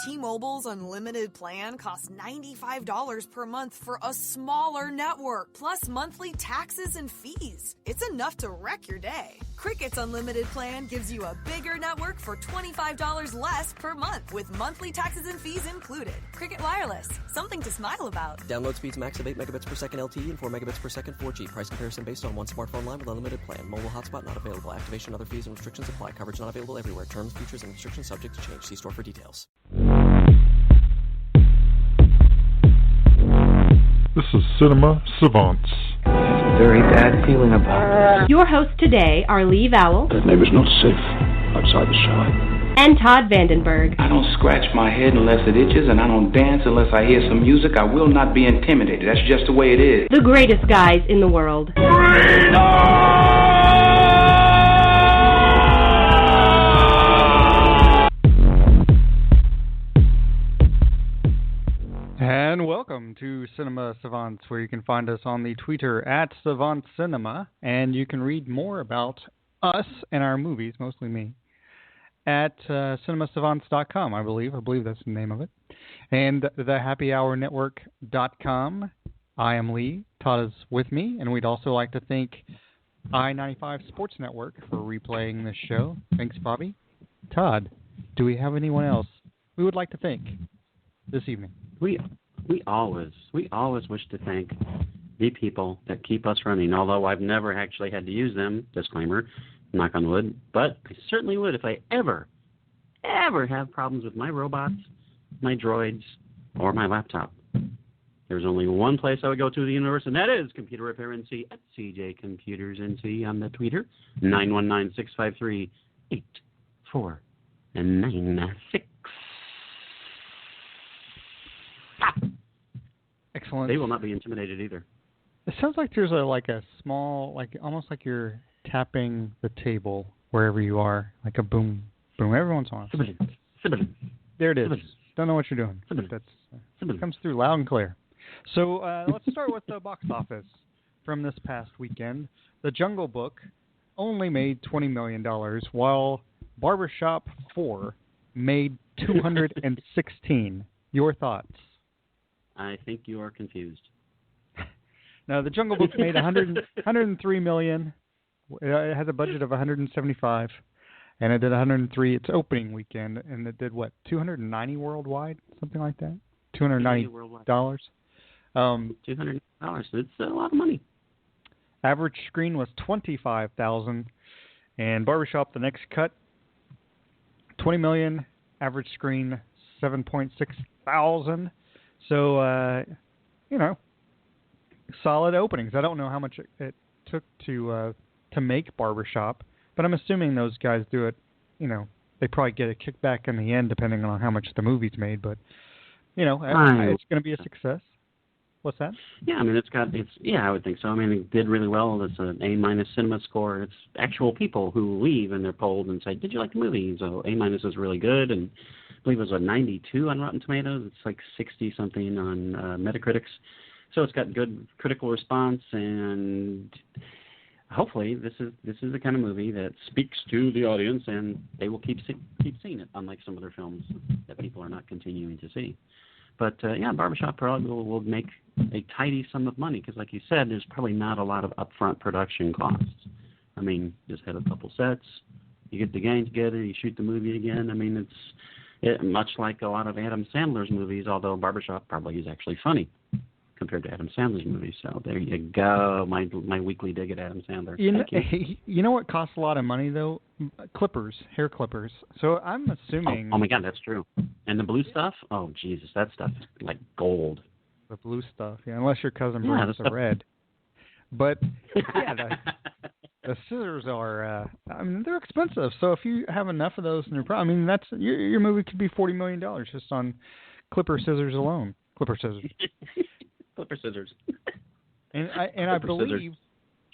T-Mobile's unlimited plan costs $95 per month for a smaller network, plus monthly taxes and fees. It's enough to wreck your day. Cricket's unlimited plan gives you a bigger network for $25 less per month, with monthly taxes and fees included. Cricket Wireless, something to smile about. Download speeds max of 8 megabits per second LTE and 4 megabits per second 4G. Price comparison based on one smartphone line with unlimited plan. Mobile hotspot not available. Activation, other fees and restrictions apply. Coverage not available everywhere. Terms, features, and restrictions subject to change. See store for details. This is Cinema Savants. I have a very bad feeling about this. Your hosts today are Lee Vowell. That neighbor's not safe outside the shop. And Todd Vandenberg. I don't scratch my head unless it itches, and I don't dance unless I hear some music. I will not be intimidated. That's just the way it is. The greatest guys in the world. And welcome to Cinema Savants, where you can find us on the Twitter at Savant Cinema, and you can read more about us and our movies, mostly me, at cinemasavants.com, I believe. I believe that's the name of it. And thehappyhournetwork.com. I am Lee. Todd is with me, and we'd also like to thank I-95 Sports Network for replaying this show. Thanks, Bobby. Todd, do we have anyone else we would like to thank this evening? We always wish to thank the people that keep us running, although I've never actually had to use them, disclaimer, knock on wood, but I certainly would if I ever have problems with my robots, my droids, or my laptop. There's only one place I would go to in the universe, and that is Computer Repair NC at CJ Computers NC on the Twitter, 919-653-8496. Excellent. They will not be intimidated either. It sounds like there's a small, almost like you're tapping the table wherever you are, like a boom, boom. Everyone's on. There it is. Don't know what you're doing. That comes through loud and clear. So let's start with the box office from this past weekend. The Jungle Book only made $20 million, while Barbershop 4 made $216. Your thoughts? I think you are confused. Now, the Jungle Book made $103 million. It has a budget of $175, and it did $103 its opening weekend, and it did what, $290 worldwide, something like that? $290. $200. It's a lot of money. Average screen was 25,000, and Barbershop, the next cut, 20 million. Average screen 7.6 thousand. So, solid openings. I don't know how much it took to make Barbershop, but I'm assuming those guys do it, they probably get a kickback in the end depending on how much the movie's made, but, it's going to be a success. What's that? Yeah, I mean, I would think so. I mean, it did really well. It's an A- cinema score. It's actual people who leave and they're polled and say, did you like the movie? So A- is really good, and I believe it was 92 on Rotten Tomatoes. It's like 60-something on Metacritic. So it's got good critical response, and hopefully this is the kind of movie that speaks to the audience, and they will keep seeing it, unlike some other films that people are not continuing to see. But, Barbershop probably will make a tidy sum of money because, like you said, there's probably not a lot of upfront production costs. I mean, just have a couple sets, you get the gang together, you shoot the movie again. I mean, it's much like a lot of Adam Sandler's movies, although Barbershop probably is actually funny compared to Adam Sandler's movies. So there you go, my weekly dig at Adam Sandler. You know what costs a lot of money, though? Clippers, hair clippers. So I'm assuming... Oh, my God, that's true. And the blue stuff? Oh, Jesus, that stuff is like gold. The blue stuff, yeah, unless your cousin brings the red. But, yeah, the scissors are, they're expensive. So if you have enough of those in your that's your movie could be $40 million just on clipper scissors alone. Clipper scissors. Clipper scissors. I believe,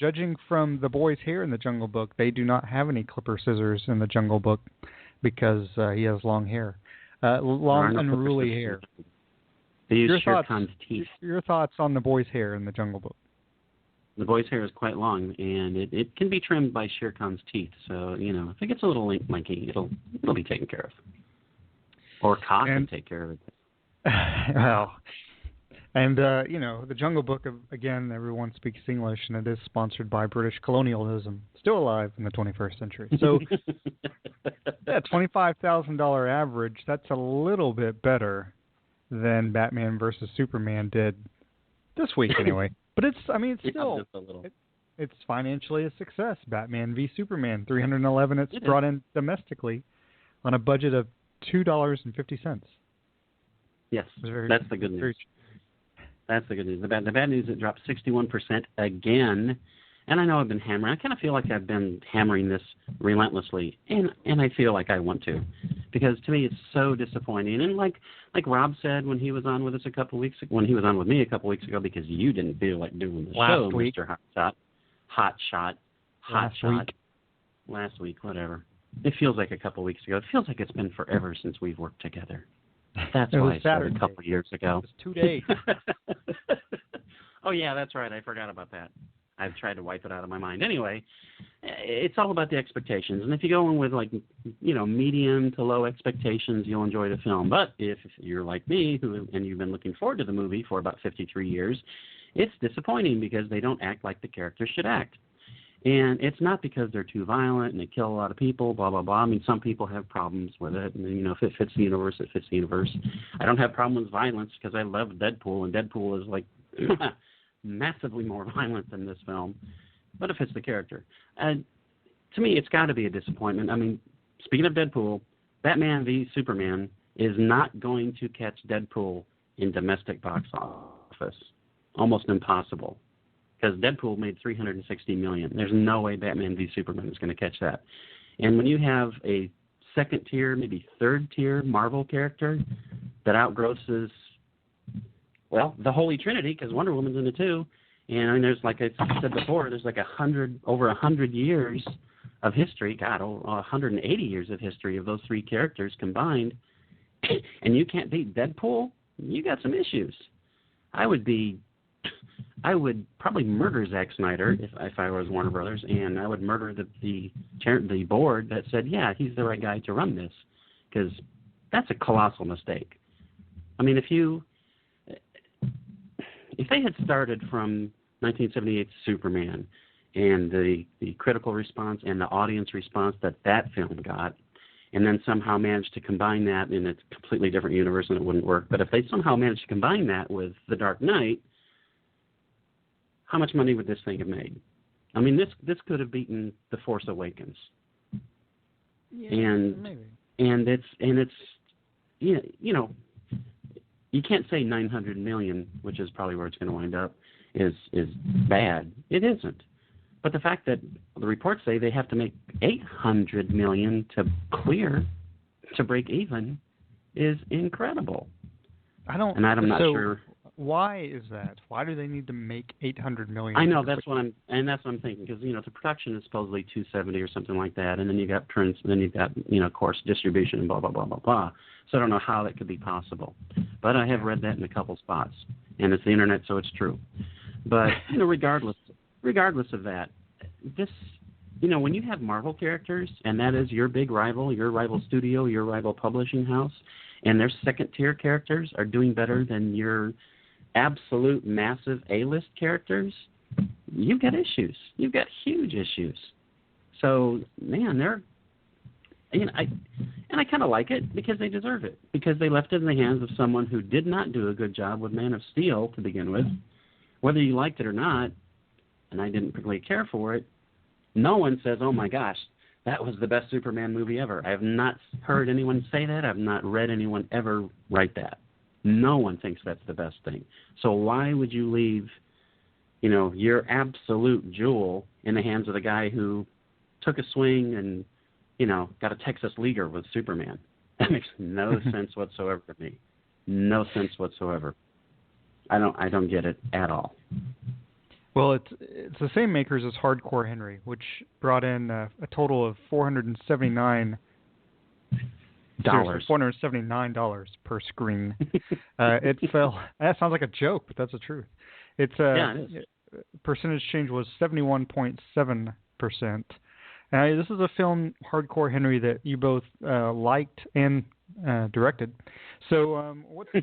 judging from the boy's hair in the Jungle Book, they do not have any clipper scissors in the Jungle Book because he has long hair. Long, unruly hair. They use Shere Khan's teeth. Your thoughts on the boy's hair in the Jungle Book? The boy's hair is quite long, and it can be trimmed by Shere Khan's teeth. So, if it gets a little lanky, it'll be taken care of. Or Cock can take care of it. Well, and, the Jungle Book, again, everyone speaks English, and it is sponsored by British colonialism, still alive in the 21st century. So that $25,000 average, that's a little bit better than Batman versus Superman did this week anyway. But it's still, just a little. It's financially a success. Batman v Superman, $311 it's brought in domestically on a budget of $2.50. Yes, that's the good news. That's the good news. The bad news, it dropped 61% again. And I know I've been hammering. I kind of feel like I've been hammering this relentlessly, and I feel like I want to, because to me it's so disappointing. And like Rob said when he was on with us a couple weeks ago, when he was on with me a couple weeks ago, because you didn't feel like doing the show, Mr. Last week, whatever. It feels like a couple weeks ago. It feels like it's been forever since we've worked together. That's why I started a couple years ago. It was 2 days. Oh yeah, that's right. I forgot about that. I've tried to wipe it out of my mind. Anyway, it's all about the expectations. And if you go in with medium to low expectations, you'll enjoy the film. But if you're like me, and you've been looking forward to the movie for about 53 years, it's disappointing because they don't act like the characters should act. And it's not because they're too violent and they kill a lot of people, blah, blah, blah. I mean, some people have problems with it. And, if it fits the universe, it fits the universe. I don't have problem with violence because I love Deadpool, and Deadpool is like massively more violent than this film. But it fits the character. To me, it's got to be a disappointment. I mean, speaking of Deadpool, Batman v Superman is not going to catch Deadpool in domestic box office. Almost impossible. Because Deadpool made $360 million. There's no way Batman v Superman is going to catch that. And when you have a second-tier, maybe third-tier Marvel character that outgrosses, the Holy Trinity, because Wonder Woman's in it too. And there's, like I said before, there's like over 100 years of history, 180 years of history of those three characters combined. And you can't beat Deadpool? You got some issues. I would probably murder Zack Snyder if I was Warner Brothers, and I would murder the board that said, yeah, he's the right guy to run this, because that's a colossal mistake. I mean, if they had started from 1978's Superman and the critical response and the audience response that film got, and then somehow managed to combine that in a completely different universe, and it wouldn't work. But if they somehow managed to combine that with The Dark Knight, how much money would this thing have made? I mean, this could have beaten The Force Awakens. Yeah, maybe. And it's you can't say $900 million, which is probably where it's going to wind up, is bad. It isn't. But the fact that the reports say they have to make $800 million to break even is incredible. I'm not sure. Why is that? Why do they need to make $800 million? I know that's what I'm thinking, because the production is supposedly $270 or something like that, and then you got prints, and then you got of course distribution and blah blah blah blah blah. So I don't know how that could be possible, but I have read that in a couple spots, and it's the internet, so it's true. But regardless of that, this when you have Marvel characters, and that is your big rival, your rival studio, your rival publishing house, and their second-tier characters are doing better than your absolute massive A-list characters, you've got issues. You've got huge issues. So, man, I kind of like it because they deserve it, because they left it in the hands of someone who did not do a good job with Man of Steel to begin with. Whether you liked it or not, and I didn't particularly care for it, no one says, oh my gosh, that was the best Superman movie ever. I have not heard anyone say that. I've not read anyone ever write that. No one thinks that's the best thing. So why would you leave, your absolute jewel in the hands of the guy who took a swing and, got a Texas Leaguer with Superman? That makes no sense whatsoever to me. No sense whatsoever. I don't get it at all. Well, it's the same makers as Hardcore Henry, which brought in a total of $479 per screen. It fell. That sounds like a joke, but that's the truth. It is. Percentage change was 71.7%. This is a film, Hardcore Henry, that you both liked and directed. So what's the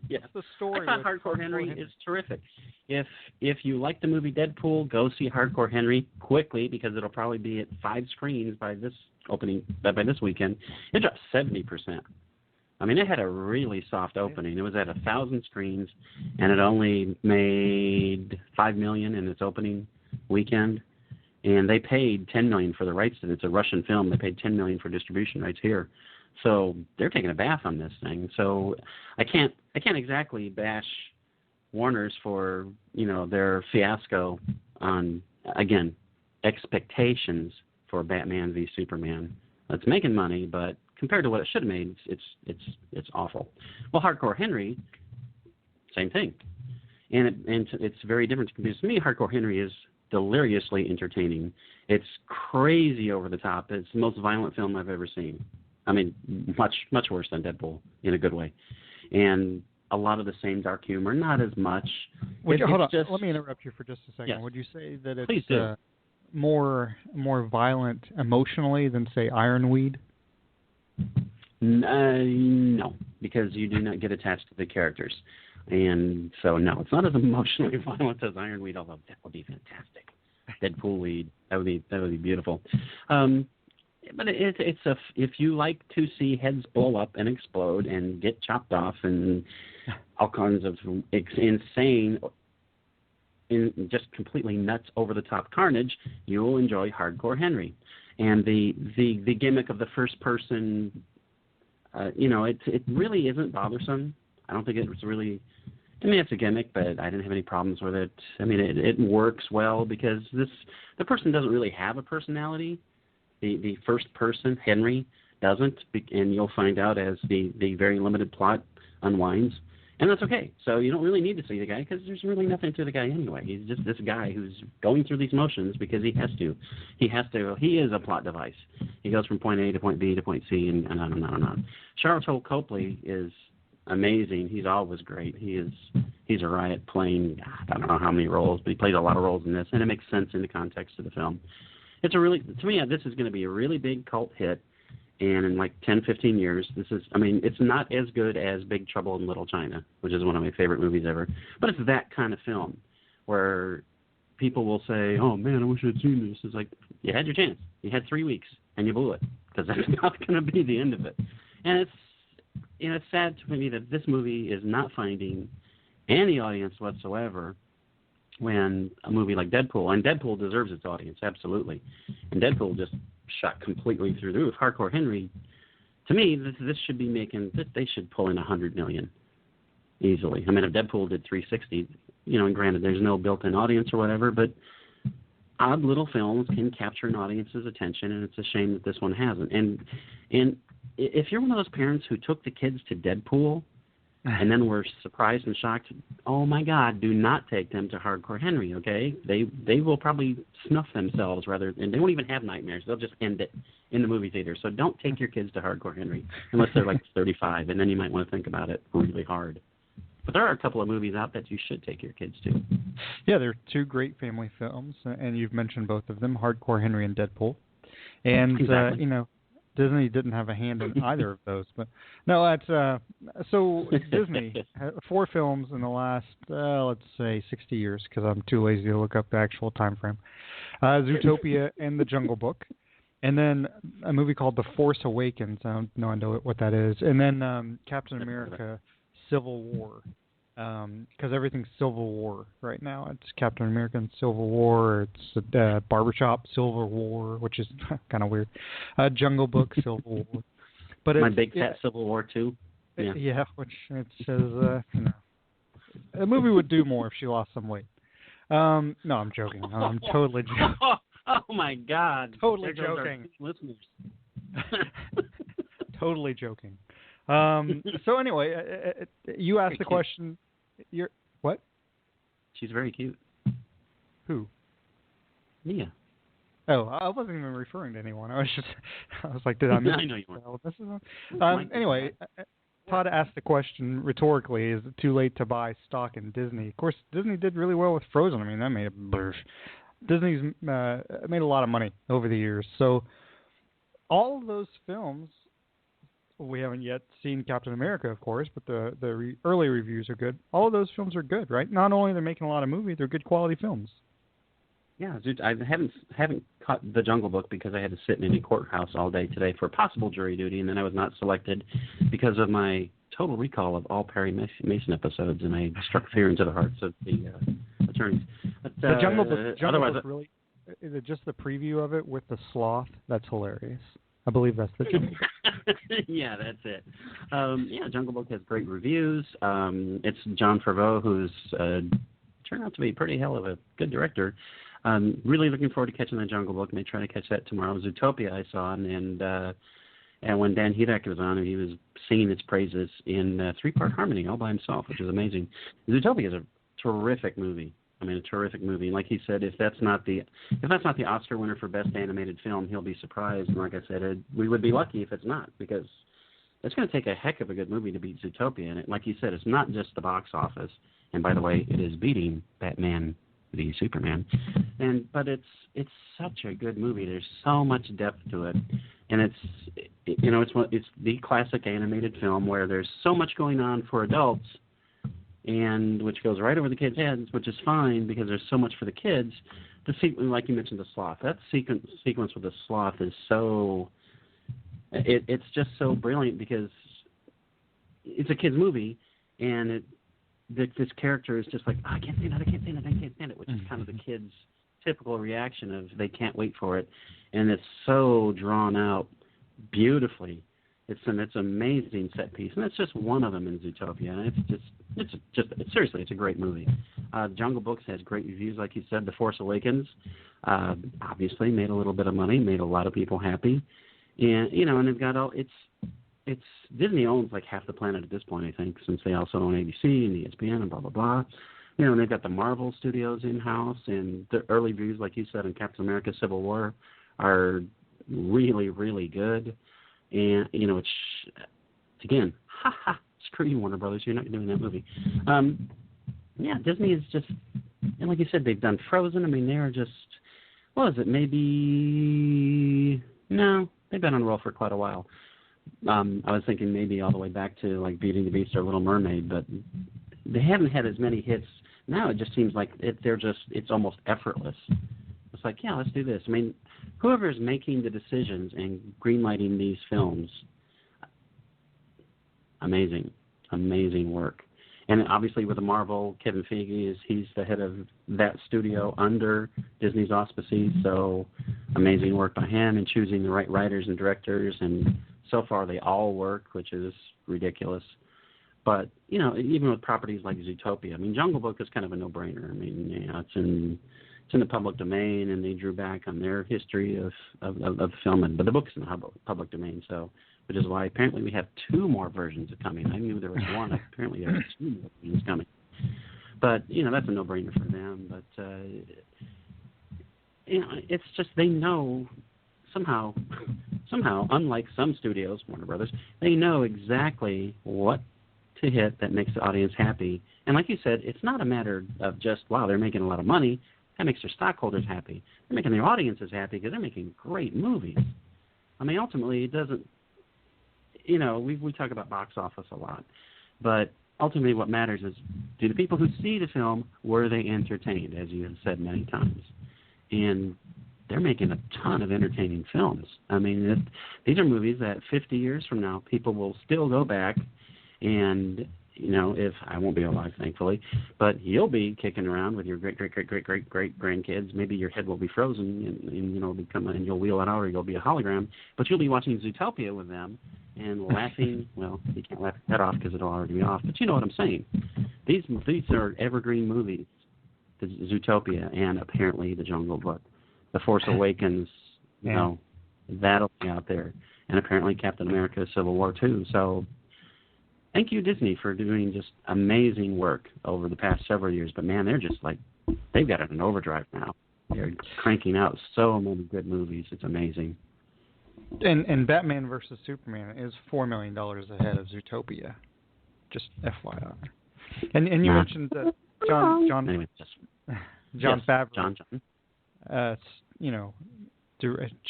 yeah. what's the story? I thought Hardcore Henry is terrific. If you like the movie Deadpool, go see Hardcore Henry quickly because it'll probably be at 5 screens by this weekend. It dropped 70%. I mean, it had a really soft opening. It was at 1,000 screens, and it only made $5 million in its opening weekend. And they paid $10 million for the rights to it. It's a Russian film. They paid $10 million for distribution rights here. So they're taking a bath on this thing. So I can't exactly bash Warner's for, their fiasco on, again, expectations for Batman v Superman. It's making money, but compared to what it should have made, it's awful. Well, Hardcore Henry, same thing. And it's very different because to me, Hardcore Henry is deliriously entertaining. It's crazy over the top. It's the most violent film I've ever seen. I mean, much, much worse than Deadpool in a good way. And a lot of the same dark humor, not as much. Hold on. Let me interrupt you for just a second. Yes. Would you say that Please it's do. more violent emotionally than, say, Ironweed? No, because you do not get attached to the characters. And so, no, it's not as emotionally violent as Ironweed, although that would be fantastic. Deadpool Weed, that would be beautiful. But if you like to see heads blow up and explode and get chopped off and all kinds of insane, just completely nuts over the top carnage, you will enjoy Hardcore Henry. And the gimmick of the first person, it really isn't bothersome. I don't think it was really. I mean, it's a gimmick, but I didn't have any problems with it. I mean, it works well because the person doesn't really have a personality. The first person, Henry, doesn't, and you'll find out as the very limited plot unwinds, and that's okay. So you don't really need to see the guy because there's really nothing to the guy anyway. He's just this guy who's going through these motions because he has to. He is a plot device. He goes from point A to point B to point C and on and on and on. Charlton Copley is amazing. He's always great. He's a riot playing, I don't know how many roles, but he plays a lot of roles in this, and it makes sense in the context of the film. To me, this is going to be a really big cult hit, and in like 10, 15 years, it's not as good as Big Trouble in Little China, which is one of my favorite movies ever, but it's that kind of film where people will say, oh man, I wish I'd seen this. It's like, you had your chance. You had 3 weeks, and you blew it, because that's not going to be the end of it. And it's sad to me that this movie is not finding any audience whatsoever when a movie like Deadpool, and Deadpool deserves its audience, absolutely. And Deadpool just shot completely through the roof. Hardcore Henry, to me, this should be they should pull in $100 million easily. I mean, if Deadpool did 360, and granted, there's no built-in audience or whatever, but odd little films can capture an audience's attention, and it's a shame that this one hasn't. And if you're one of those parents who took the kids to Deadpool and then were surprised and shocked, oh my God, do not take them to Hardcore Henry, okay? They will probably snuff themselves and they won't even have nightmares. They'll just end it in the movie theater. So don't take your kids to Hardcore Henry unless they're like 35, and then you might want to think about it really hard. But there are a couple of movies out that you should take your kids to. Yeah, there are 2 great family films, and you've mentioned both of them, Hardcore Henry and Deadpool. And, exactly. Disney didn't have a hand in either of those. But no, that's so Disney, 4 films in the last, let's say, 60 years, because I'm too lazy to look up the actual time frame. Zootopia and The Jungle Book. And then a movie called The Force Awakens. I don't know what that is. And then Captain America Civil War. Because everything's Civil War right now. It's Captain America and Civil War. It's Barbershop Civil War, which is kind of weird. Jungle Book Civil War. But My Big Fat Civil War too. Yeah, which it says a movie would do more if she lost some weight. No, I'm joking. I'm totally joking. Oh my God! Totally joking. Listeners. Totally joking. So anyway, you asked the question. What? She's very cute. Who? Mia. Oh, I wasn't even referring to anyone. I was like, did I miss? I know you weren't. This is anyway, Todd asked the question rhetorically: is it too late to buy stock in Disney? Of course, Disney did really well with Frozen. I mean, that made Disney's made a lot of money over the years. So all of those films We haven't yet seen Captain America, of course, but the early reviews are good. All of those films are good, right? Not only are they making a lot of movies, they're good quality films. Yeah, I haven't caught The Jungle Book because I had to sit in any courthouse all day today for possible jury duty, and then I was not selected because of my total recall of all Perry Mason episodes, and I struck fear into the hearts of the attorneys. But, the Jungle Book really, is it just the preview of it with the sloth? That's hilarious. I believe that's the Jungle Book. Yeah, that's it. Jungle Book has great reviews. It's John Favreau, who's turned out to be pretty hell of a good director. Really looking forward to catching The Jungle Book. May try to catch that tomorrow. Zootopia I saw, and when Dan Hedek was on, he was singing its praises in three-part harmony all by himself, which is amazing. Zootopia is a terrific movie. I mean, a terrific movie. And like he said, if that's not the Oscar winner for Best Animated Film, he'll be surprised. And like I said, we would be lucky if it's not, because it's going to take a heck of a good movie to beat Zootopia. And like you said, it's not just the box office. And by the way, it is beating Batman v Superman. But it's such a good movie. There's so much depth to it, and it's the classic animated film where there's so much going on for adults, and which goes right over the kids' heads, which is fine because there's so much for the kids. Like you mentioned, the sloth. That sequence with the sloth is so. It's just so brilliant because it's a kids' movie, and this character is just like, I can't stand it, which is kind of the kids' typical reaction of they can't wait for it, and it's so drawn out beautifully. It's an amazing set piece, and it's just one of them in Zootopia. And seriously, it's a great movie. Jungle Books has great reviews, like you said. The Force Awakens obviously made a little bit of money, made a lot of people happy, and and they've got it's Disney owns like half the planet at this point, I think, since they also own ABC and ESPN and blah blah blah. And they've got the Marvel Studios in house, and the early reviews, like you said, in Captain America: Civil War, are really really good. And it's again, screw you, Warner Brothers, you're not doing that movie. Disney is just, and like you said, they've done Frozen. I mean, they're just, what is it? No, they've been on a roll for quite a while. I was thinking maybe all the way back to like Beauty and the Beast or Little Mermaid, but they haven't had as many hits. Now it just seems like it's almost effortless. It's like, yeah, let's do this. I mean, whoever is making the decisions and greenlighting these films, amazing work. And obviously with the Marvel, Kevin Feige he's the head of that studio under Disney's auspices, so amazing work by him in choosing the right writers and directors, and so far they all work, which is ridiculous. But, even with properties like Zootopia, I mean, Jungle Book is kind of a no-brainer. I mean, it's in the public domain, and they drew back on their history of filming. But the book's in the public domain, so, which is why apparently we have 2 more versions coming. I knew there was one. Apparently there are 2 more versions coming. But, that's a no-brainer for them. But, it's just they know somehow, unlike some studios, Warner Brothers, they know exactly what to hit that makes the audience happy. And like you said, it's not a matter of just, wow, they're making a lot of money. That makes their stockholders happy. They're making their audiences happy because they're making great movies. I mean, ultimately, it doesn't, we talk about box office a lot, but ultimately what matters is, do the people who see the film, were they entertained, as you have said many times? And they're making a ton of entertaining films. I mean, these are movies that 50 years from now, people will still go back and, if I won't be alive, thankfully, but you'll be kicking around with your great grandkids. Maybe your head will be frozen and you'll wheel it out, or you'll be a hologram, but you'll be watching Zootopia with them and laughing. Well, you can't laugh your head off because it'll already be off, but you know what I'm saying. These are evergreen movies, the Zootopia and apparently The Jungle Book. The Force Awakens, that'll be out there. And apparently Captain America: Civil War too. So thank you, Disney, for doing just amazing work over the past several years. But, man, they're just like, they've got it in overdrive now. They're cranking out so many good movies. It's amazing. And Batman versus Superman is $4 million ahead of Zootopia. Just FYI. And you mentioned that John Favreau.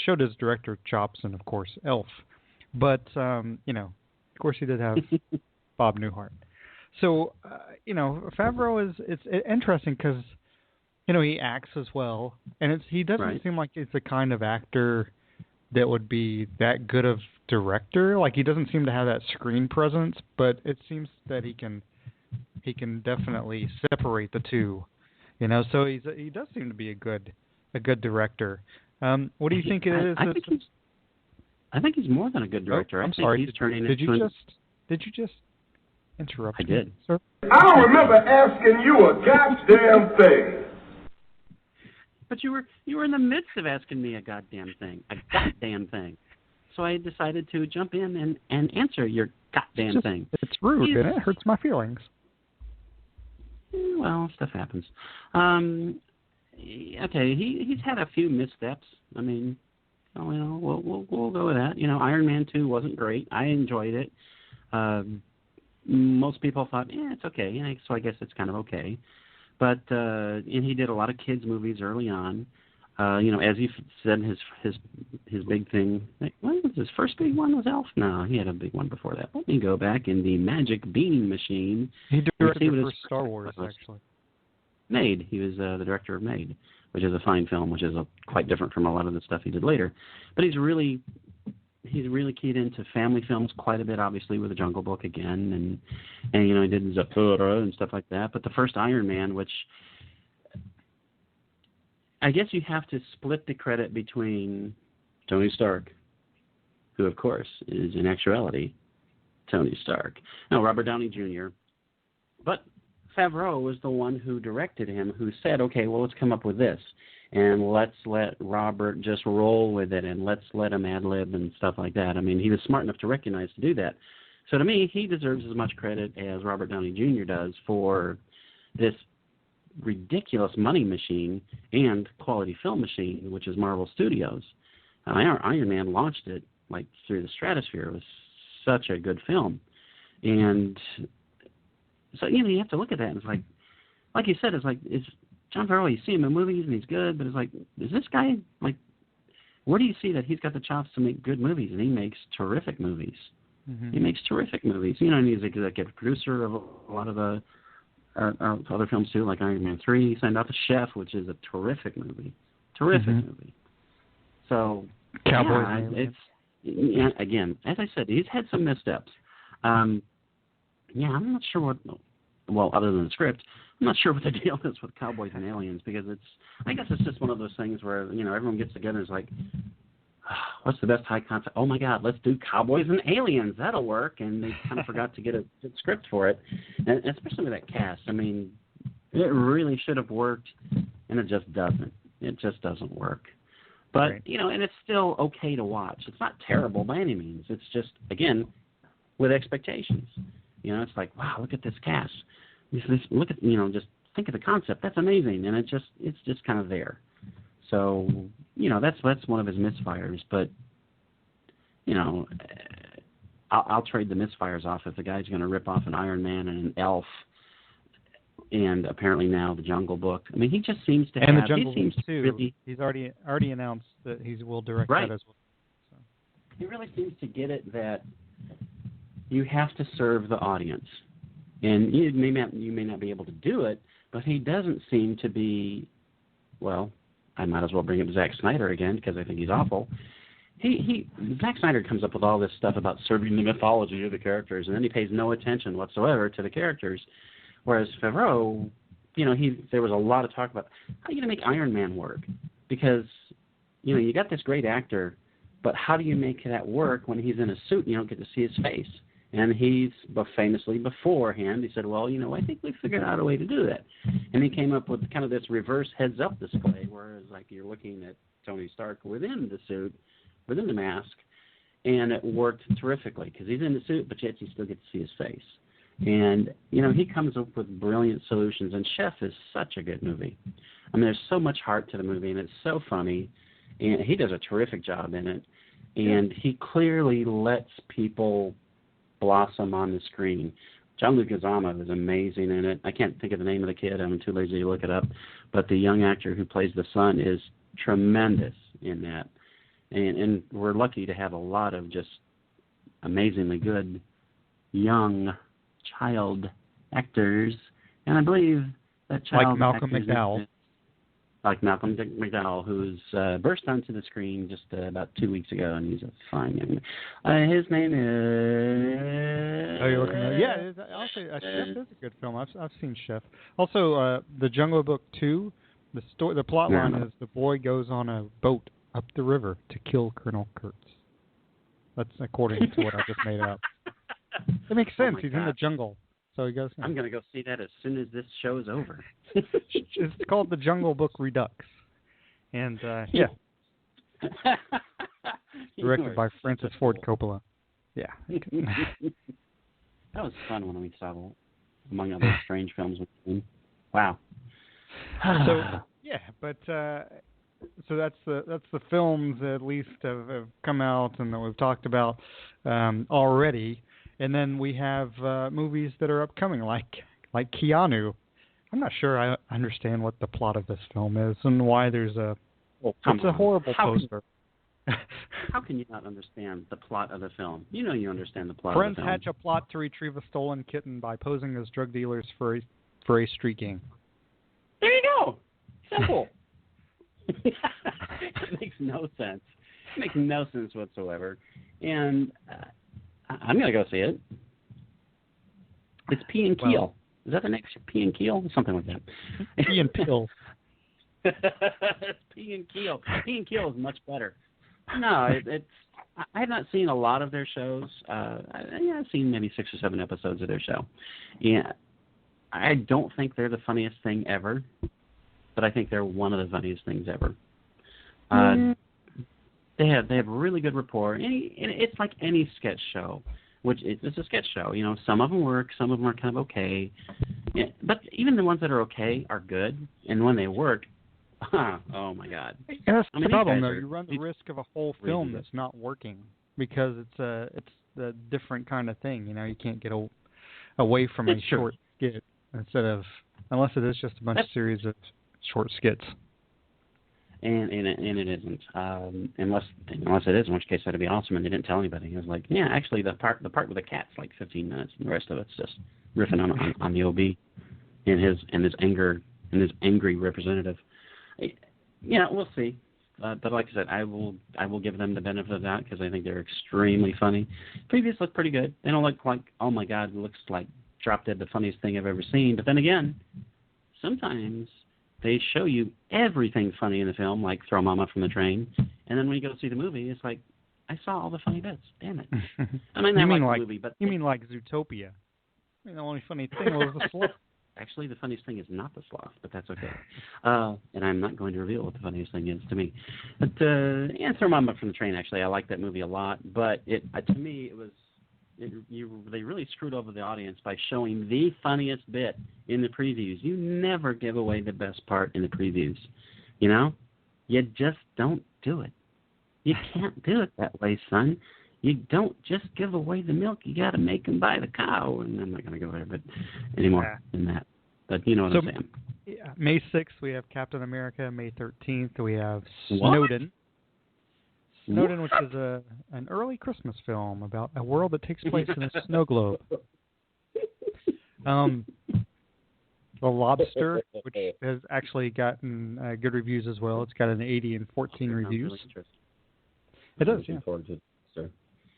Showed his director chops and, of course, Elf. But of course, he did have Bob Newhart. So Favreau it's interesting because he acts as well, and he doesn't seem like he's the kind of actor that would be that good of director. Like, he doesn't seem to have that screen presence, but it seems that he can definitely separate the two. So he does seem to be a good director. What do you think it is? I think he's more than a good director. I'm sorry. Did you just interrupt me, did. Sir? I don't remember asking you a goddamn thing. But you were in the midst of asking me a goddamn thing. So I decided to jump in and answer your goddamn thing. It's rude, and it hurts my feelings. Well, stuff happens. Okay, he's had a few missteps. I mean, we'll go with that. Iron Man 2 wasn't great. I enjoyed it. Most people thought, it's okay. So I guess it's kind of okay. But and he did a lot of kids movies early on. As he said, his big thing. What was his first big one? Was Elf? No, he had a big one before that. Let me go back in the Magic Beanie Machine. He directed the first Star Wars, actually. Made. He was the director of Made, which is a fine film, which is quite different from a lot of the stuff he did later. But he's really keyed into family films quite a bit, obviously, with The Jungle Book again, and he did Zathura and stuff like that. But the first Iron Man, which I guess you have to split the credit between Tony Stark, who, of course, is in actuality Tony Stark. No, Robert Downey Jr. But Favreau was the one who directed him, who said, okay, well, let's come up with this. And let's let Robert just roll with it, and let's let him ad-lib and stuff like that. I mean, he was smart enough to recognize to do that. So to me, he deserves as much credit as Robert Downey Jr. does for this ridiculous money machine and quality film machine, which is Marvel Studios. Iron Man launched it like through the stratosphere. It was such a good film. And so, you have to look at that, and it's like you said, it's like, it's John Favreau, you see him in movies and he's good, but it's like, is this guy, like, where do you see that he's got the chops to make good movies? And he makes terrific movies. Mm-hmm. He makes terrific movies. And he's like a producer of a lot of the other films too, like Iron Man 3. He signed out to Chef, which is a terrific movie. Movie. So, Cowboys. Again, as I said, he's had some missteps. I'm not sure what, other than the script, I'm not sure what the deal is with Cowboys and Aliens, because I guess it's just one of those things where, everyone gets together and is like, what's the best high concept? Oh my God, let's do Cowboys and Aliens. That'll work. And they kind of forgot to get a good script for it. And especially with that cast. I mean, it really should have worked, and it just doesn't. It just doesn't work. But, right. And it's still okay to watch. It's not terrible by any means. It's just, again, with expectations. It's like, wow, look at this cast. Look at, just think of the concept. That's amazing. And it's just kind of there. So, that's one of his misfires. But, I'll trade the misfires off if the guy's going to rip off an Iron Man and an Elf, and apparently now the Jungle Book. I mean, he just seems to and have... the Jungle Book too. Really, he's already announced that he will direct right. that as well. So. He really seems to get it that you have to serve the audience. And you may not be able to do it, but he doesn't seem to be, well, I might as well bring up Zack Snyder again because I think he's awful. Zack Snyder comes up with all this stuff about serving the mythology of the characters, and then he pays no attention whatsoever to the characters. Whereas Favreau, there was a lot of talk about how are you going to make Iron Man work? Because, you got this great actor, but how do you make that work when he's in a suit and you don't get to see his face? And he's famously beforehand, he said, well, I think we figured out a way to do that. And he came up with kind of this reverse heads-up display, whereas like you're looking at Tony Stark within the suit, within the mask, and it worked terrifically because he's in the suit, but yet you still get to see his face. And, he comes up with brilliant solutions, and Chef is such a good movie. I mean, there's so much heart to the movie, and it's so funny, and he does a terrific job in it. And he clearly lets people blossom on the screen. John Leguizamo is amazing in it. I can't think of the name of the kid. I'm too lazy to look it up. But the young actor who plays the son is tremendous in that. And we're lucky to have a lot of just amazingly good young child actors, and I believe that child like Malcolm actors McDowell. Like Malcolm McDowell, who's burst onto the screen just about 2 weeks ago, and he's a fine young man. His name is... Oh, you're looking at... Yeah, I'll say Chef is a good film. I've seen Chef. Also, The Jungle Book 2, the plot line is the boy goes on a boat up the river to kill Colonel Kurtz. That's according to what I just made up. It makes sense. He's in the jungle. So he goes. I'm going to go see that as soon as this show is over. It's called The Jungle Book Redux. And, yeah. Directed by Francis Ford Coppola. Yeah. That was fun when we saw that, among other strange films we've seen. Wow. So, yeah, but... So that's the films that at least have come out and that we've talked about already, and then we have movies that are upcoming, like Keanu. I'm not sure I understand what the plot of this film is and why there's a. Well, it's a horrible poster. How can you not understand the plot of the film? You know you understand the plot. Friends of the film. hatch a plot to retrieve a stolen kitten by posing as drug dealers for a street gang. There you go. Simple. It makes no sense. It makes no sense whatsoever. And I'm going to go see it. It's P and Keel. Well, is that the next P and Keel? Something like that. P and Peel. It's P and Keel. P and Keel is much better. No, it's. I have not seen a lot of their shows. I've seen maybe 6 or 7 episodes of their show. Yeah, I don't think they're the funniest thing ever. But I think they're one of the funniest things ever. They have really good rapport. And it's like any sketch show, which it's a sketch show. You know, some of them work, some of them are kind of okay. Yeah, but even the ones that are okay are good. And when they work, oh my God! That's the problem, though. You run the risk of a whole film that's not working because it's a different kind of thing. You know, you can't get away from a short skit instead of unless it is just a bunch of series of short skits. And it isn't. Unless it is, in which case that'd be awesome. And they didn't tell anybody. It was like, yeah, actually the part with the cat's like 15 minutes, and the rest of it's just riffing on the OB and his anger and his angry representative. Yeah, we'll see. But like I said, I will give them the benefit of the doubt because I think they're extremely funny. Previews look pretty good. They don't look like, oh my God, it looks like drop dead the funniest thing I've ever seen. But then again, sometimes they show you everything funny in the film, like Throw Mama from the Train, and then when you go see the movie, it's like, I saw all the funny bits. Damn it! I mean, I like the movie, but you mean like Zootopia? I mean, the only funny thing was the sloth. Actually, the funniest thing is not the sloth, but that's okay. And I'm not going to reveal what the funniest thing is to me. But yeah, Throw Mama from the Train. Actually, I like that movie a lot. But to me, it was. They really screwed over the audience by showing the funniest bit in the previews. You never give away the best part in the previews. You know? You just don't do it. You can't do it that way, son. You don't just give away the milk. You got to make them buy the cow. And I'm not going to go there anymore than that. But you know what I'm saying. Yeah, May 6th, we have Captain America. May 13th, we have Snowden. Snowden, which is an early Christmas film about a world that takes place in a snow globe. The Lobster, which has actually gotten good reviews as well. It's got an 80 and 14 reviews. Really it does, yeah.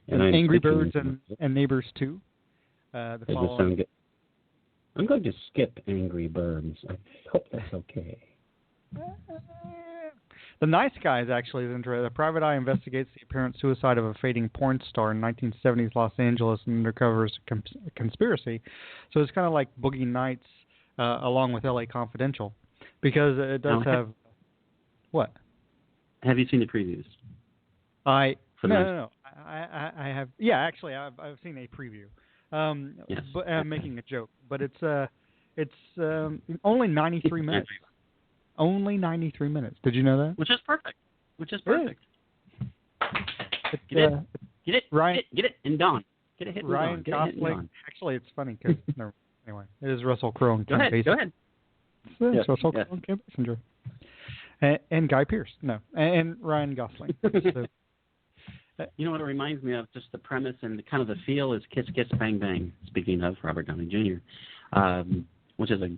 And Angry Birds and Neighbors 2. I'm going to skip Angry Birds. I hope that's okay. The Nice Guys actually is interesting. A private eye investigates the apparent suicide of a fading porn star in 1970s Los Angeles and uncovers a conspiracy. So it's kind of like Boogie Nights along with LA Confidential because it does have... What? Have you seen the previews? No. I have... Yeah, actually, I've seen a preview. Yes. But I'm making a joke. But it's only 93 minutes. Only 93 minutes. Did you know that? Which is perfect. Get it, and Don. Get a hit, Ryan Gosling. Actually, it's funny because anyway, it is Russell Crowe and Kim Basinger. Go ahead. It's Russell Crowe and Kim Basinger. And Guy Pearce. No, and Ryan Gosling. So, You know what it reminds me of? Just the premise and kind of the feel is Kiss Kiss Bang Bang, speaking of Robert Downey Jr., which is a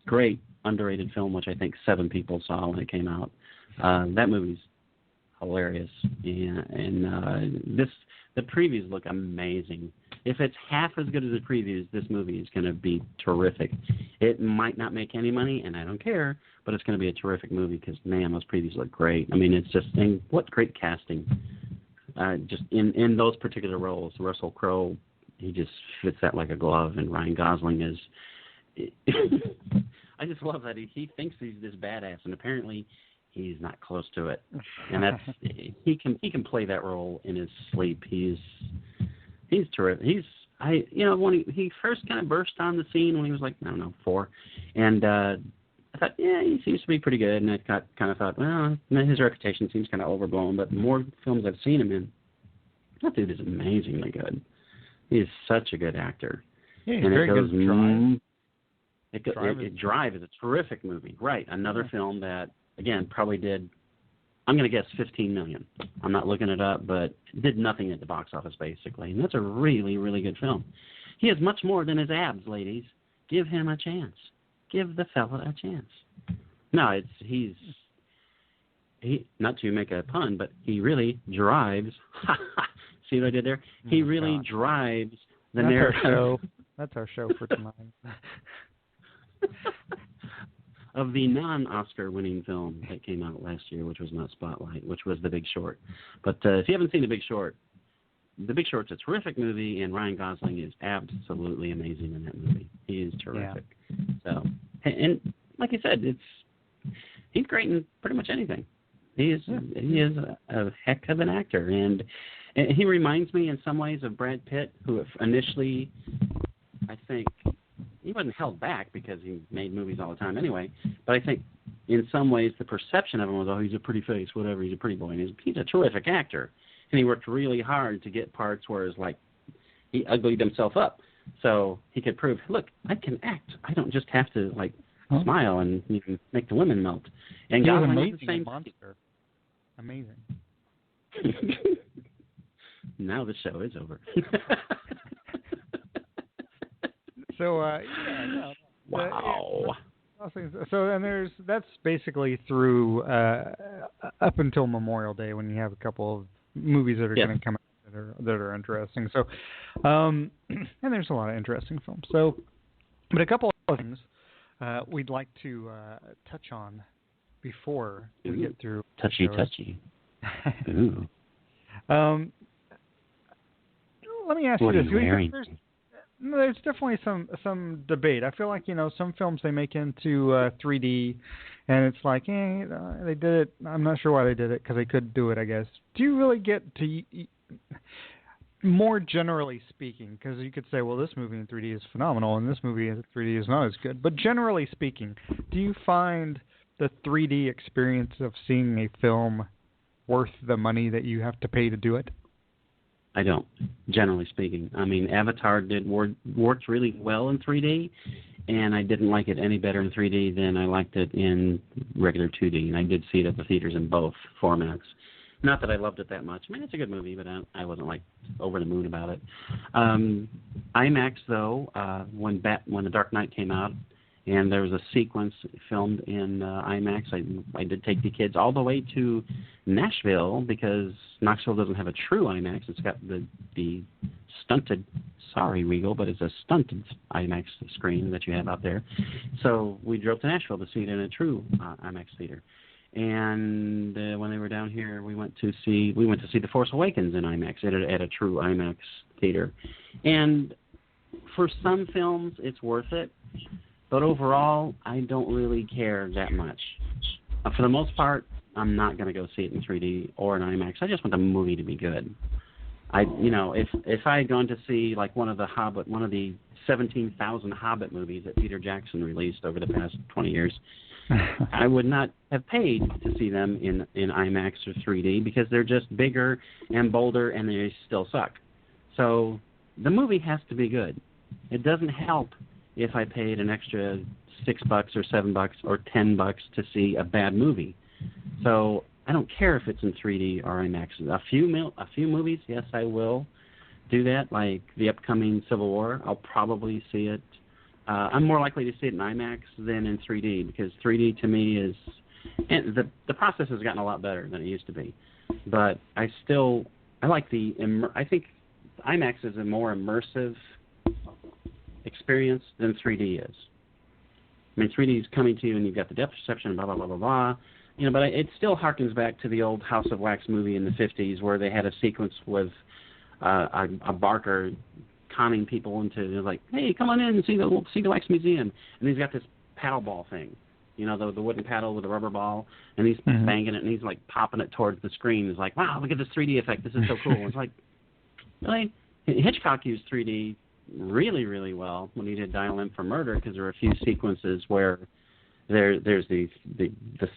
great underrated film, which I think 7 people saw when it came out. That movie's hilarious. And the previews look amazing. If it's half as good as the previews, this movie is going to be terrific. It might not make any money, and I don't care, but it's going to be a terrific movie because, man, those previews look great. I mean, it's just, and what great casting. Just in those particular roles. Russell Crowe, he just fits that like a glove, and Ryan Gosling is... I just love that he thinks he's this badass, and apparently he's not close to it. And that's he can play that role in his sleep. He's terrific. When he first kind of burst on the scene when he was like, I don't know, 4, and I thought, yeah, he seems to be pretty good, and I kind of thought, well, his reputation seems kind of overblown, but the more films I've seen him in, that dude is amazingly good. He is such a good actor. Yeah, he's and very good at Drive. Drive is a terrific movie. Right, another film that, again, probably did, I'm going to guess, $15 million. I'm not looking it up, but did nothing at the box office, basically. And that's a really, really good film. He has much more than his abs, ladies. Give him a chance. Give the fella a chance. No, he not to make a pun, but he really drives. See what I did there? He really drives the narrative. That's our show for tonight. Of the non-Oscar winning film that came out last year, which was not Spotlight, which was The Big Short. But if you haven't seen The Big Short's a terrific movie, and Ryan Gosling is absolutely amazing in that movie. He is terrific. Yeah. So, and like I said, he's great in pretty much anything. He is a heck of an actor, and he reminds me in some ways of Brad Pitt, who initially, I think, he wasn't held back because he made movies all the time anyway, but I think in some ways the perception of him was, oh, he's a pretty face, whatever, he's a pretty boy. And he's a terrific actor, and he worked really hard to get parts where it's like he uglied himself up so he could prove, look, I can act. I don't just have to smile and make the women melt. And he was Gosling amazing, the same monster. Amazing. Now the show is over. So, wow. So, and that's basically through up until Memorial Day when you have a couple of movies that are going to come out that are interesting. So, and there's a lot of interesting films. So, but a couple of things we'd like to touch on before we get through. Touchy. Ooh. Let me ask you this. There's definitely some debate. I feel like, some films they make into 3D, and it's like, they did it. I'm not sure why they did it, because they could do it, I guess. Do you really get to, more generally speaking, because you could say, well, this movie in 3D is phenomenal, and this movie in 3D is not as good. But generally speaking, do you find the 3D experience of seeing a film worth the money that you have to pay to do it? I don't, generally speaking. I mean, Avatar worked really well in 3D, and I didn't like it any better in 3D than I liked it in regular 2D, and I did see it at the theaters in both formats. Not that I loved it that much. I mean, it's a good movie, but I wasn't, over the moon about it. IMAX, though, when The Dark Knight came out, and there was a sequence filmed in IMAX. I did take the kids all the way to Nashville because Knoxville doesn't have a true IMAX. It's got the stunted, sorry, Regal, but it's a stunted IMAX screen that you have out there. So we drove to Nashville to see it in a true IMAX theater. And when they were down here, we went to see The Force Awakens in IMAX at a true IMAX theater. And for some films, it's worth it. But overall, I don't really care that much. For the most part, I'm not going to go see it in 3D or in IMAX. I just want the movie to be good. If I had gone to see one of the 17,000 Hobbit movies that Peter Jackson released over the past 20 years, I would not have paid to see them in IMAX or 3D because they're just bigger and bolder and they still suck. So the movie has to be good. It doesn't help if I paid an extra $6 or $7 or $10 to see a bad movie. So I don't care if it's in 3D or IMAX. A few movies, yes, I will do that. Like the upcoming Civil War, I'll probably see it. I'm more likely to see it in IMAX than in 3D because 3D to me is, and the process has gotten a lot better than it used to be. But I like I think IMAX is a more immersive experience than 3D is. I mean, 3D is coming to you and you've got the depth perception, blah, blah, blah, blah, blah. But it still harkens back to the old House of Wax movie in the 50s where they had a sequence with a barker conning people into, like, hey, come on in and see the Wax Museum. And he's got this paddle ball thing, the wooden paddle with a rubber ball, and he's banging it and he's, like, popping it towards the screen. He's like, wow, look at this 3D effect. This is so cool. It's like, really? Hitchcock used 3D really, really well when he did Dial M for Murder because there were a few sequences where there's the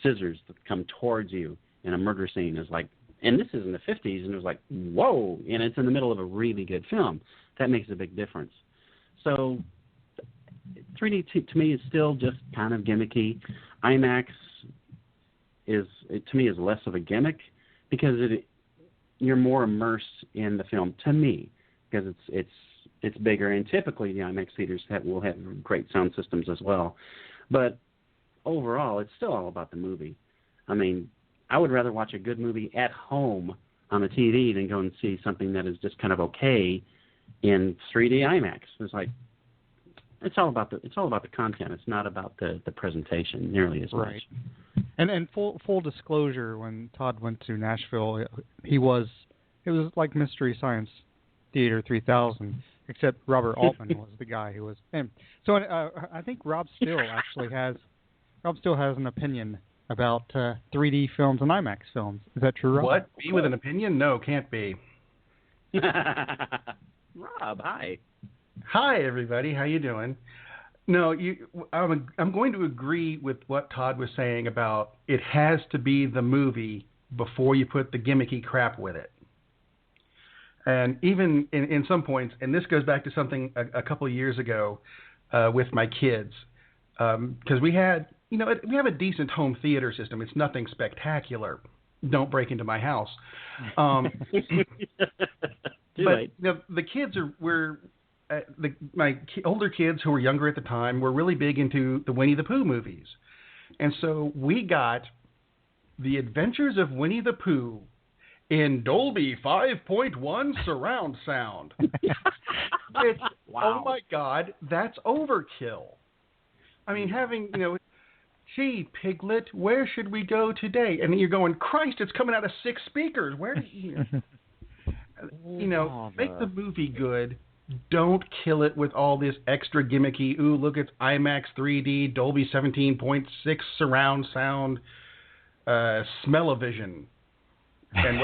scissors that come towards you in a murder scene. Is like, and this is in the 50s, and it was like, whoa, and it's in the middle of a really good film. That makes a big difference. So 3D to me is still just kind of gimmicky. IMAX to me is less of a gimmick because you're more immersed in the film to me because it's bigger, and typically the IMAX theaters will have great sound systems as well. But overall, it's still all about the movie. I mean, I would rather watch a good movie at home on the TV than go and see something that is just kind of okay in 3D IMAX. It's like it's all about the content. It's not about the presentation nearly as much. Right. And full disclosure, when Todd went to Nashville, it was like Mystery Science Theater 3000, except Robert Altman was the guy who was. So I think Rob Still has an opinion about 3D films and IMAX films. Is that true, Rob? What? Me with an opinion? No, can't be. Rob, hi. Hi, everybody. How you doing? No, I'm going to agree with what Todd was saying about it has to be the movie before you put the gimmicky crap with it. And even in some points, and this goes back to something a couple of years ago with my kids, because we have a decent home theater system. It's nothing spectacular. Don't break into my house. But the kids my older kids who were younger at the time were really big into the Winnie the Pooh movies. And so we got The Adventures of Winnie the Pooh in Dolby 5.1 surround sound. Wow. Oh my God, that's overkill. I mean, having, gee, Piglet, where should we go today? And you're going, Christ, it's coming out of 6 speakers. Where do you make the movie good. Don't kill it with all this extra gimmicky, ooh, look, it's IMAX 3D, Dolby 17.6 surround sound, smell-o-vision. And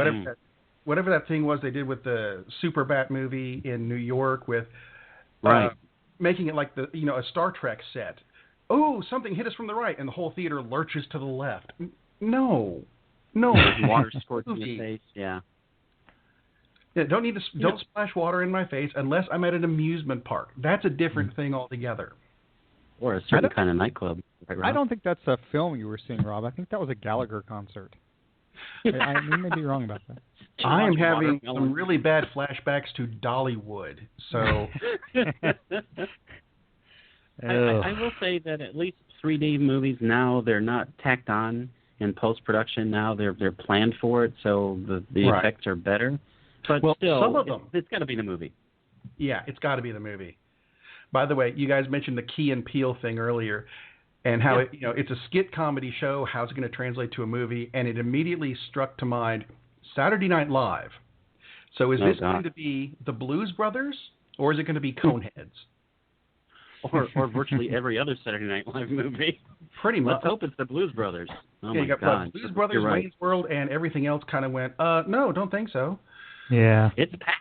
whatever that thing was they did with the Superbat movie in New York with making it like a Star Trek set. Oh, something hit us from the right, and the whole theater lurches to the left. No. Water squirts in the face, yeah. Yeah, don't splash water in my face unless I'm at an amusement park. That's a different thing altogether. Or a certain kind of nightclub. Right, I don't think that's a film you were seeing, Rob. I think that was a Gallagher concert. I may be wrong about that. I am having some really bad flashbacks to Dollywood. So I will say that at least 3D movies now, they're not tacked on in post-production. Now they're planned for it, so the effects are better. But still, some of them, it's got to be the movie. Yeah, it's got to be the movie. By the way, you guys mentioned the Key and Peele thing earlier, and how it's a skit comedy show. How's it going to translate to a movie? And it immediately struck to mind Saturday Night Live. So is this going to be the Blues Brothers, or is it going to be Coneheads? Or virtually every other Saturday Night Live movie. Pretty much. Let's hope it's the Blues Brothers. Oh yeah, my you got God. Blues Brothers, Wayne's World, and everything else kind of went, no, don't think so. Yeah. It's Pat.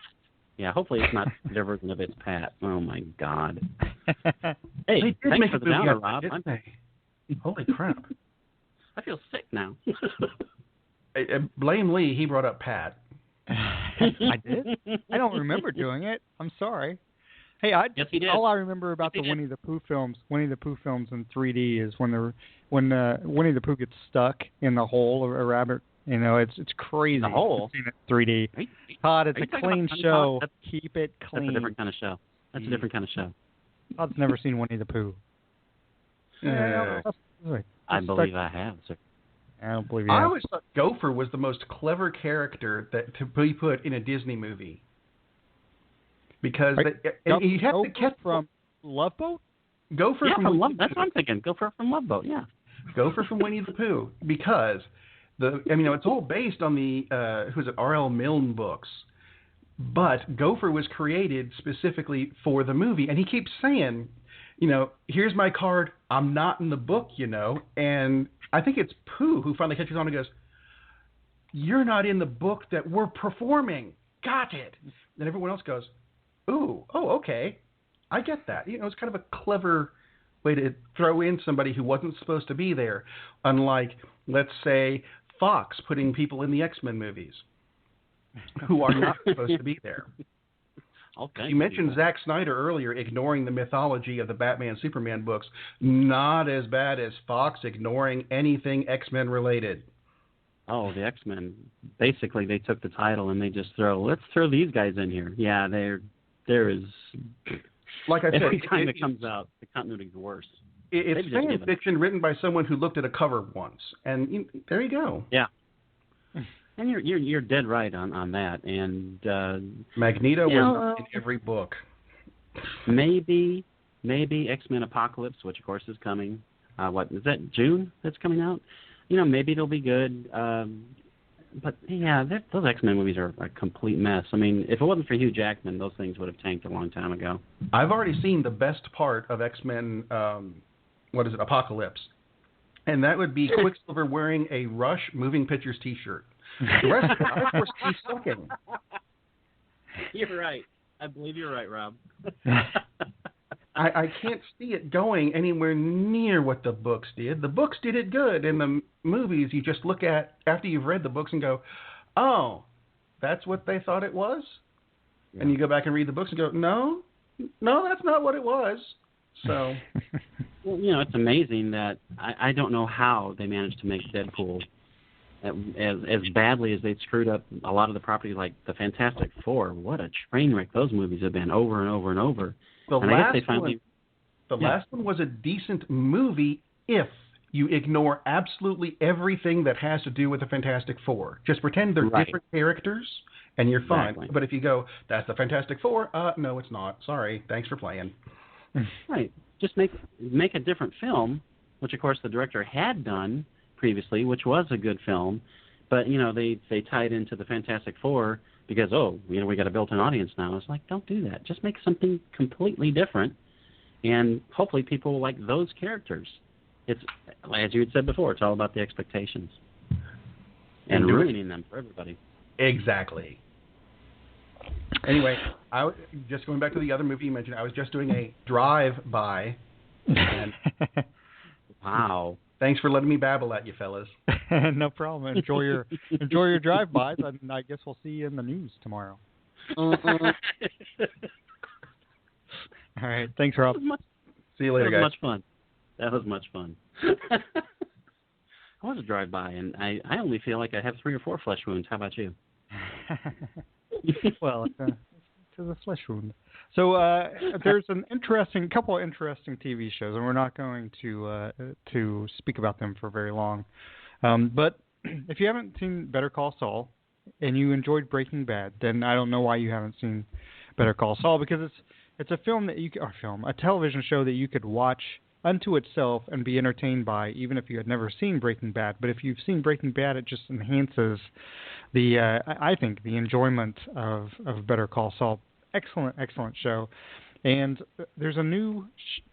Yeah, hopefully it's not their version of It's Pat. Oh, my God. Hey, thanks for the downer, Rob. Holy crap. I feel sick now. Blame Lee. He brought up Pat. I did? I don't remember doing it. I'm sorry. Hey, yes, he did. All I remember about the Winnie the Pooh films in 3D is when Winnie the Pooh gets stuck in the hole, a rabbit You know, it's crazy. The whole 3D. Todd, it's a clean show. Keep it clean. That's a different kind of show. That's a different kind of show. Todd's never seen Winnie the Pooh. I believe I have, sir. I don't believe you have. I always thought Gopher was the most clever character to be put in a Disney movie. Because you have to catch from Love Boat? Gopher from Love. That's what I'm thinking. Gopher from Love Boat. Yeah. Gopher from Winnie the Pooh, because it's all based on the R.L. Milne books, but Gopher was created specifically for the movie, and he keeps saying, here's my card. I'm not in the book, and I think it's Pooh who finally catches on and goes, "You're not in the book that we're performing. Got it." Then everyone else goes, "Oh, okay, I get that." It's kind of a clever way to throw in somebody who wasn't supposed to be there, unlike, let's say, Fox putting people in the X-Men movies who are not supposed to be there. Okay. You mentioned Zack Snyder earlier ignoring the mythology of the Batman Superman books. Not as bad as Fox ignoring anything X-Men related. Oh, the X-Men. Basically, they took the title and they just let's throw these guys in here. Yeah, there is... Like I said, every time it comes out, the continuity is worse. It's fan fiction written by someone who looked at a cover once, and there you go. Yeah, and you're dead right on that. And Magneto was not in every book. Maybe X-Men Apocalypse, which of course is coming. What is that? June? That's coming out. Maybe it'll be good. But yeah, those X-Men movies are a complete mess. I mean, if it wasn't for Hugh Jackman, those things would have tanked a long time ago. I've already seen the best part of X-Men, Apocalypse. And that would be Quicksilver wearing a Rush Moving Pictures t-shirt. The rest of it, I foresee sucking. You're right. I believe you're right, Rob. I can't see it going anywhere near what the books did. The books did it good. In the movies, you just look at, after you've read the books and go, oh, that's what they thought it was? Yeah. And you go back and read the books and go, no, that's not what it was. So, well, it's amazing that I don't know how they managed to make Deadpool as badly as they screwed up a lot of the properties like the Fantastic Four. What a train wreck those movies have been over and over and over. The last one was a decent movie if you ignore absolutely everything that has to do with the Fantastic Four. Just pretend they're different characters, and you're fine. Exactly. But if you go, that's the Fantastic Four, no, it's not. Sorry, thanks for playing. Right. Just make a different film, which of course the director had done previously, which was a good film. But they tied into the Fantastic Four because we got a built-in audience now. It's like, don't do that. Just make something completely different, and hopefully people will like those characters. It's, as you had said before, it's all about the expectations and ruining them for everybody. Exactly. Anyway, just going back to the other movie you mentioned, I was just doing a drive-by. And wow. Thanks for letting me babble at you, fellas. No problem. Enjoy your drive-bys, and I guess we'll see you in the news tomorrow. All right. Thanks, Rob. See you later, guys. That was much fun. I was a drive-by, and I only feel like I have 3 or 4 flesh wounds. How about you? Well, it's a flesh wound. So there's couple of interesting TV shows, and we're not going to speak about them for very long. But if you haven't seen Better Caul Saul and you enjoyed Breaking Bad, then I don't know why you haven't seen Better Caul Saul, because it's a a television show that you could watch unto itself and be entertained by, even if you had never seen Breaking Bad. But if you've seen Breaking Bad, it just enhances I think the enjoyment of Better Caul Saul. Excellent show. And there's a new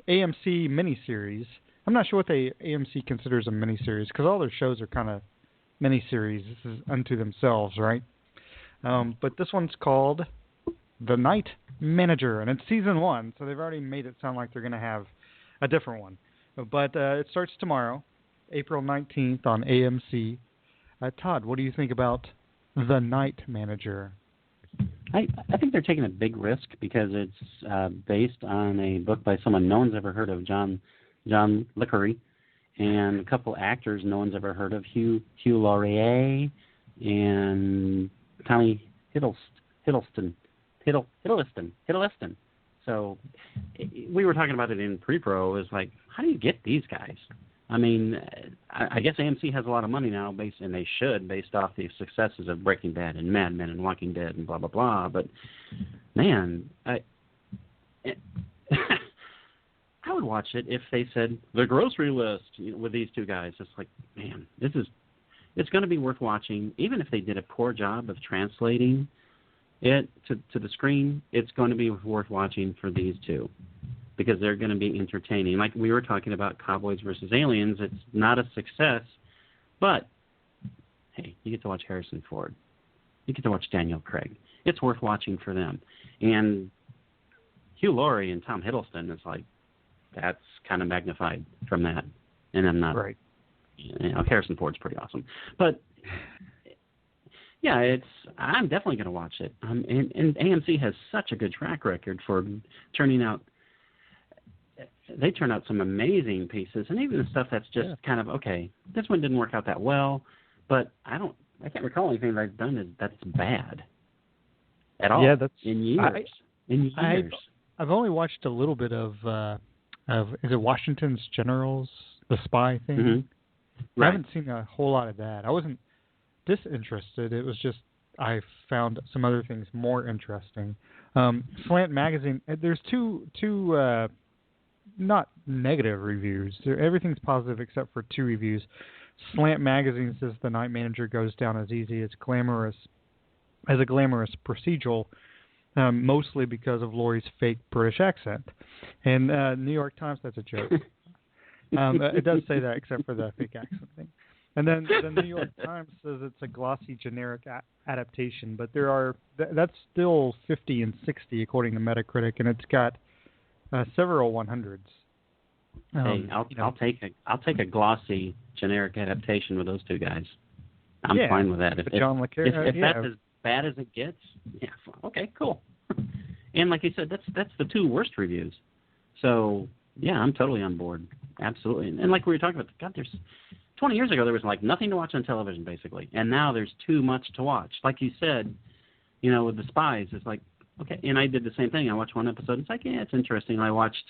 AMC miniseries. I'm not sure what AMC considers a miniseries, because all their shows are kind of miniseries. This is unto themselves, right? But this one's called The Night Manager, and it's season 1, so they've already made it sound like they're going to have a different one. But it starts tomorrow, April 19th on AMC. Todd, what do you think about The Night Manager? I think they're taking a big risk because it's based on a book by someone no one's ever heard of, John Le Carre. and a couple actors no one's ever heard of, Hugh Laurie and Tommy Hiddleston. So we were talking about it in pre-pro. It was like, how do you get these guys? I mean, I guess AMC has a lot of money now, and they should, based off the successes of Breaking Bad and Mad Men and Walking Dead and blah, blah, blah. But, man, I would watch it if they said, the grocery list, with these two guys. It's like, man, it's going to be worth watching. Even if they did a poor job of translating it to the screen, it's going to be worth watching for these two, because they're going to be entertaining. Like we were talking about Cowboys versus Aliens, it's not a success, but, hey, you get to watch Harrison Ford. You get to watch Daniel Craig. It's worth watching for them. And Hugh Laurie and Tom Hiddleston is like, that's kind of magnified from that. And I'm not, right. Harrison Ford's pretty awesome. But, yeah, I'm definitely going to watch it. And AMC has such a good track record for turning out. They turn out some amazing pieces, and even the stuff that's just kind of, okay, this one didn't work out that well, but I can't recall anything that I've done that's bad at all. Yeah, that's in years. I've only watched a little bit of is it Washington's Generals, the spy thing? Mm-hmm. Right. I haven't seen a whole lot of that. I wasn't disinterested. It was just I found some other things more interesting. Slant Magazine. There's two not negative reviews. Everything's positive except for 2 reviews. Slant Magazine says The Night Manager goes down as easy as a glamorous procedural, mostly because of Laurie's fake British accent. And New York Times, that's a joke. It does say that except for the fake accent thing. And then the New York Times says it's a glossy, generic adaptation, but that's still 50 and 60 according to Metacritic, and it's got several 100s. Hey, I'll take a glossy, generic adaptation with those two guys. I'm fine with that. If that's as bad as it gets, okay, cool. And like you said, that's the 2 worst reviews. So yeah, I'm totally on board. Absolutely. And like we were talking about, God, there's 20 years ago there was like nothing to watch on television basically, and now there's too much to watch. Like you said, with the spies, it's like, okay, and I did the same thing. I watched one episode. It's like, it's interesting. I watched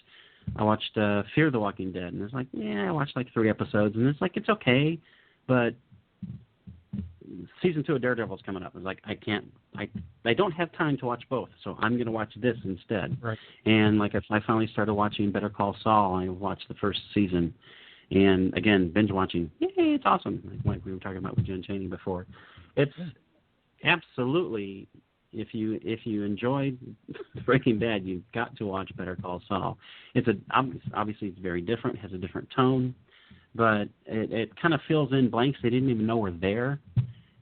Fear the Walking Dead, and it's like, I watched like 3 episodes, and it's like, it's okay, but season 2 of Daredevil's coming up. It's like, I don't have time to watch both, so I'm going to watch this instead. Right. And like I finally started watching Better Caul Saul. I watched the first season, and again, binge watching. Yay, it's awesome. Like we were talking about with Jen Chaney before. It's absolutely. If you enjoyed Breaking Bad, you've got to watch Better Caul Saul. Obviously it's very different, has a different tone, but it kind of fills in blanks they didn't even know were there,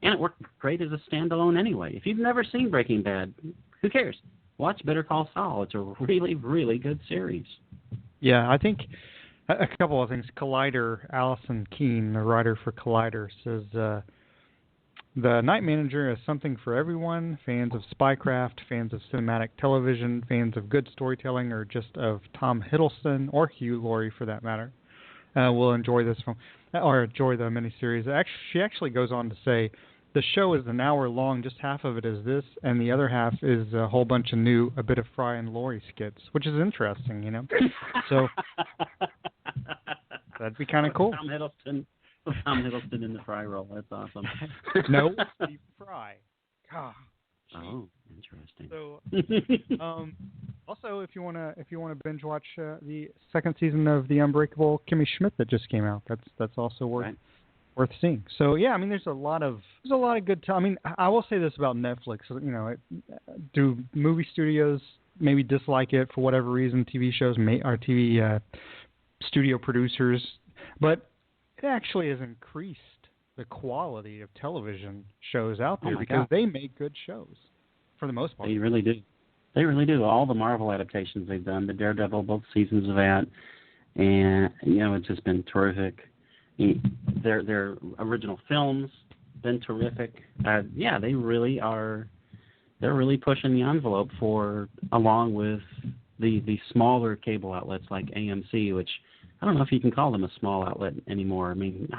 and it worked great as a standalone anyway. If you've never seen Breaking Bad, who cares? Watch Better Caul Saul. It's a really, really good series. Yeah, I think a couple of things. Collider, Allison Keene, the writer for Collider, says The Night Manager is something for everyone, fans of spycraft, fans of cinematic television, fans of good storytelling, or just of Tom Hiddleston, or Hugh Laurie for that matter, will enjoy this film, or enjoy the miniseries. She actually goes on to say, the show is an hour long, just half of it is this, and the other half is a whole bunch of new A Bit of Fry and Laurie skits, which is interesting, So, that'd be kind of cool. Tom Hiddleston in the Fry role. That's awesome. No, Steve Fry. God. Oh, interesting. So, also, if you wanna binge watch the 2nd season of The Unbreakable Kimmy Schmidt that just came out, that's also worth seeing. So yeah, I mean, there's a lot of good time. I mean, I will say this about Netflix. Do movie studios maybe dislike it for whatever reason? TV shows or TV studio producers, but it actually has increased the quality of television shows out there because they make good shows for the most part. They really do. They really do. All the Marvel adaptations they've done, the Daredevil, both seasons of that, and it's just been terrific. Their original films been terrific. They really are. They're really pushing the envelope along with the smaller cable outlets like AMC, which I don't know if you can call them a small outlet anymore. I mean,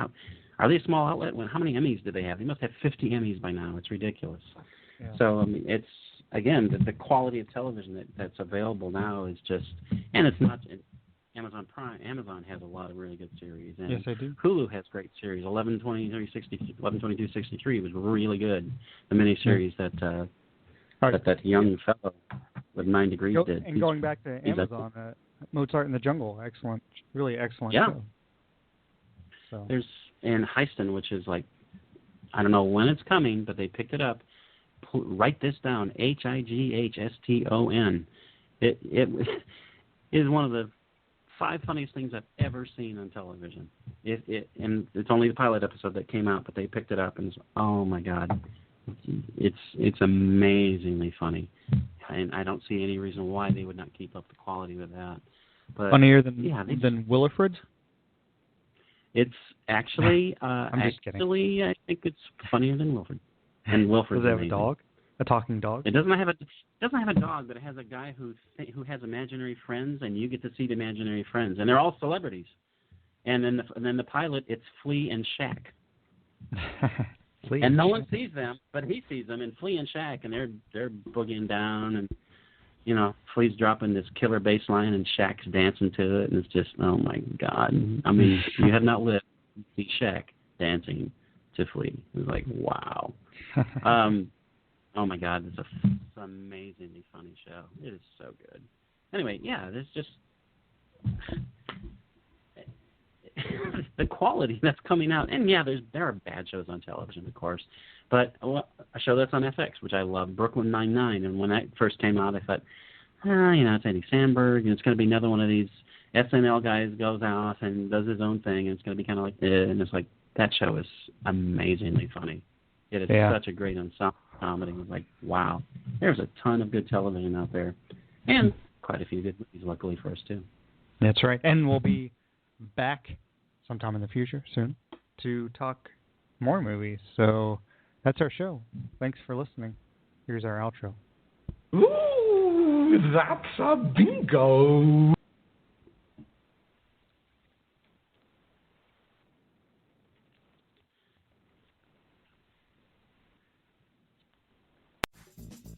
are they a small outlet? How many Emmys do they have? They must have 50 Emmys by now. It's ridiculous. Yeah. So, I mean, it's, again, the quality of television that's available now is just, and it's not, Amazon Prime. Amazon has a lot of really good series. And yes, I do. Hulu has great series. 11/22/63 was really good. The miniseries that young fellow with 9 Degrees did. And going back to Amazon, Mozart in the Jungle, excellent, really excellent show. So. There's and Heiston, which is like, I don't know when it's coming, but they picked it up. Write this down: Highston. It is one of the 5 funniest things I've ever seen on television. And it's only the pilot episode that came out, but they picked it up, and oh my God, it's amazingly funny. And I don't see any reason why they would not keep up the quality with that. But funnier than Willifred? It's actually, I'm just kidding. I think it's funnier than Wilfred. And Wilfred's Does it have amazing. a dog? A talking dog? It doesn't have a dog, but it has a guy who has imaginary friends, and you get to see the imaginary friends, and they're all celebrities. And then the pilot, it's Flea and Shaq. And no one sees them, but he sees them, and Flea and Shaq, and they're boogieing down, and Flea's dropping this killer bass line, and Shaq's dancing to it, and it's just, oh my God. I mean, you have not lived to see Shaq dancing to Flea. It was like, wow. Oh my God, it's an amazingly funny show. It is so good. Anyway, yeah, there's just the quality that's coming out. And yeah, there are bad shows on television, of course, but a show that's on FX, which I love, Brooklyn Nine-Nine. And when that first came out, I thought, it's Andy Samberg, and it's going to be another one of these SNL guys goes out and does his own thing, and it's going to be kind of like, and it's like, that show is amazingly funny. It is such a great ensemble comedy. It was like, wow, there's a ton of good television out there, and quite a few good movies, luckily for us too. That's right, and we'll be back sometime in the future soon to talk more movies. So that's our show. Thanks for listening. Here's our outro. Ooh, that's a bingo.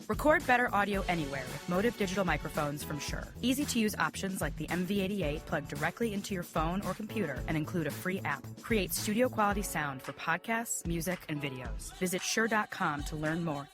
Record better audio anywhere with Motive digital microphones from Shure. Easy-to-use options like the MV88 plug directly into your phone or computer and include a free app. Create studio-quality sound for podcasts, music, and videos. Visit Shure.com to learn more.